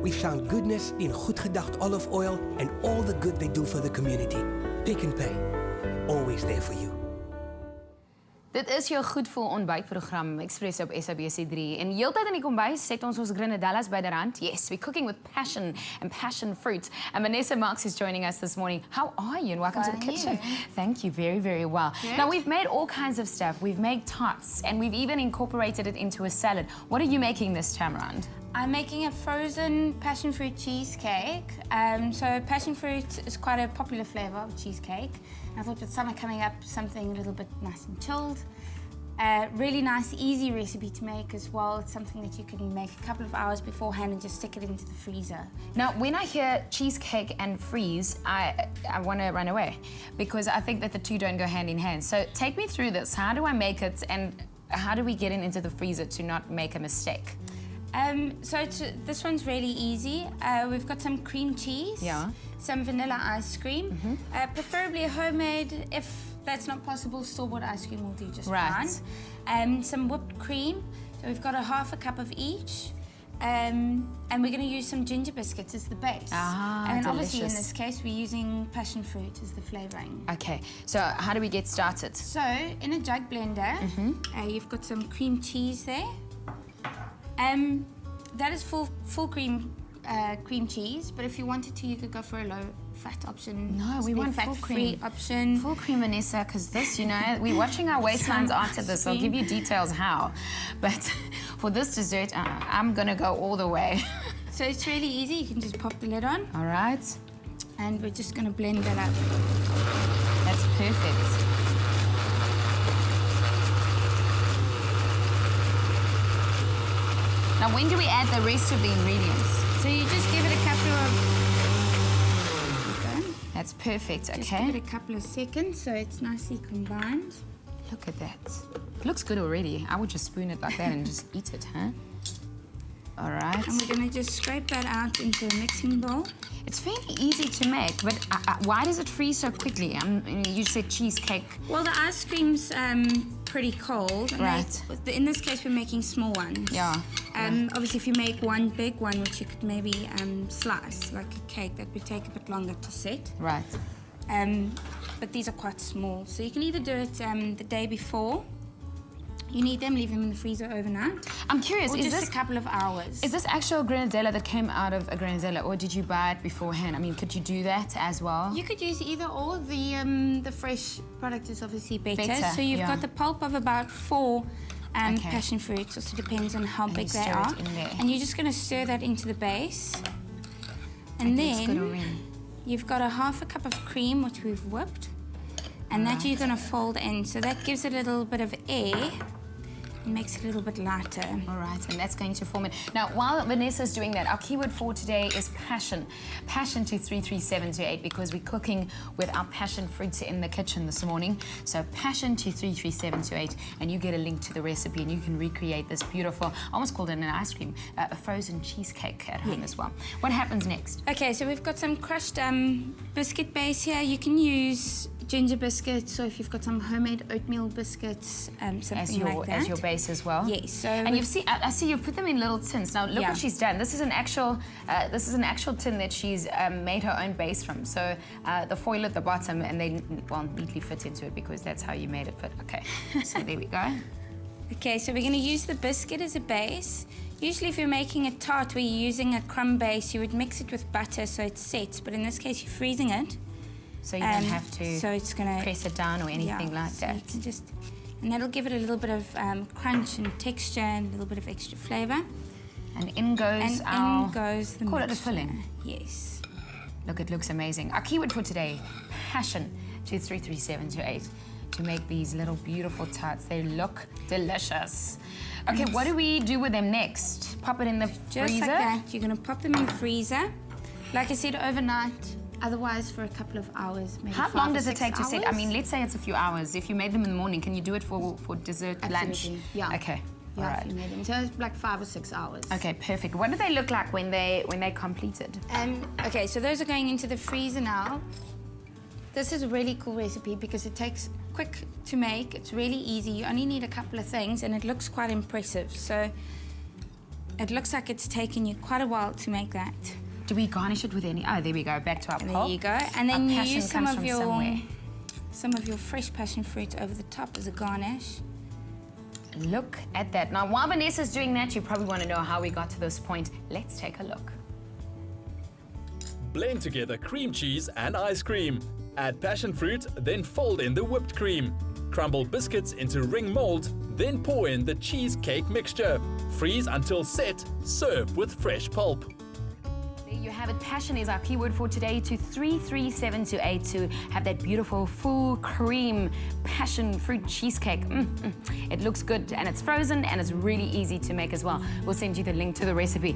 we found goodness in goed gedacht olive oil and all the good they do for the community. Pick and Pay, always there for you. Dit is jou goedvoel ontbytprogram Express op SABC3 en heeltyd in die kombuis sit ons grenadellas by die rand. Yes, we're cooking with passion and passion fruit. And Vanessa Marks is joining us this morning. How are you and welcome to the kitchen? Thank you, very, very well. Good. Now we've made all kinds of stuff. We've made tarts and we've even incorporated it into a salad. What are you making this time around? I'm making a frozen passion fruit cheesecake. So passion fruit is quite a popular flavour of cheesecake. And I thought with summer coming up, something a little bit nice and chilled. Really nice, easy recipe to make as well. It's something that you can make a couple of hours beforehand and just stick it into the freezer. Now, when I hear cheesecake and freeze, I want to run away because I think that the two don't go hand in hand. So take me through this. How do I make it and how do we get it into the freezer to not make a mistake? This one's really easy. We've got some cream cheese, some vanilla ice cream, preferably a homemade. If that's not possible, store-bought ice cream will do just fine. Some whipped cream. So we've got half a cup of each. And we're going to use some ginger biscuits as the base. And obviously in this case we're using passion fruit as the flavouring. Okay, so how do we get started? So in a jug blender, you've got some cream cheese there. That is full cream cheese, but if you wanted to, you could go for a low-fat option. No, we want fat-free option. Full cream, Vanessa, because this, you know, we're watching our waistlines after this. I'll give you details how. But for this dessert, I'm going to go all the way. So it's really easy. You can just pop the lid on. All right. And we're just going to blend that up. That's perfect. Now, when do we add the rest of the ingredients? So you just give it a couple of... Okay. That's perfect, okay. Just give it a couple of seconds so it's nicely combined. Look at that. It looks good already. I would just spoon it like that and just eat it, huh? All right. And we're going to just scrape that out into a mixing bowl. It's fairly easy to make, but why does it freeze so quickly? You said cheesecake. Well, the ice cream's pretty cold. Right. In this case, we're making small ones. Yeah. Obviously, if you make one big one, which you could maybe slice, like a cake, that would take a bit longer to set. Right. But these are quite small. So you can either do it the day before. You need them, leave them in the freezer overnight. I'm curious, or is just this a couple of hours? Is this actual granadella that came out of a granadella, or did you buy it beforehand? I mean, could you do that as well? You could use either or. The fresh product is obviously better. So you've got the pulp of about 4 passion fruits. Also depends on how big they are. And you're just going to stir that into the base. And then you've got half a cup of cream, which we've whipped. And that you're going to fold in. So that gives it a little bit of air. It makes it a little bit lighter. All right, and that's going to form it. Now, while Vanessa's doing that, our keyword for today is passion. Passion to 33728 because we're cooking with our passion fruits in the kitchen this morning. So passion to 33728, and you get a link to the recipe, and you can recreate this beautiful, I almost called it an ice cream, a frozen cheesecake at home as well. What happens next? Okay, so we've got some crushed biscuit base here. You can use ginger biscuits, so if you've got some homemade oatmeal biscuits, something like that. As your base as well? Yes. So and I see you've put them in little tins. Now look what she's done. This is an actual tin that she's made her own base from. So the foil at the bottom, and they neatly fit into it because that's how you made it fit. Okay, so there we go. Okay, so we're going to use the biscuit as a base. Usually if you're making a tart where you're using a crumb base, you would mix it with butter so it sets, but in this case you're freezing it. So you don't have to it's gonna press it down or anything like that. You can and that'll give it a little bit of crunch and texture and a little bit of extra flavour. And in goes the call it a filling. Yes. Look, it looks amazing. Our keyword for today, passion to 33728 to make these little beautiful tarts. They look delicious. Okay, what do we do with them next? Pop it in the freezer? Just like that. You're going to pop them in the freezer. Like I said, overnight. Otherwise, for a couple of hours, maybe. How long does it take to set? I mean, let's say it's a few hours. If you made them in the morning, can you do it for dessert, lunch? Yeah. Okay. Yeah, all right. You made them. So it's like 5 or 6 hours. Okay, perfect. What do they look like when they completed? Okay, so those are going into the freezer now. This is a really cool recipe because it takes quick to make. It's really easy. You only need a couple of things, and it looks quite impressive. So It looks like it's taken you quite a while to make that. Do we garnish it with any? Oh, there we go. Back to our pulp. There you go. And then you passion use some comes of from somewhere. your fresh passion fruit over the top as a garnish. Look at that. Now, while Vanessa's doing that, you probably want to know how we got to this point. Let's take a look. Blend together cream cheese and ice cream. Add passion fruit, then fold in the whipped cream. Crumble biscuits into ring mold, then pour in the cheesecake mixture. Freeze until set. Serve with fresh pulp. There you have it. Passion is our keyword for today. To 33728 to have that beautiful full cream passion fruit cheesecake. It looks good and it's frozen and it's really easy to make as well. We'll send you the link to the recipe.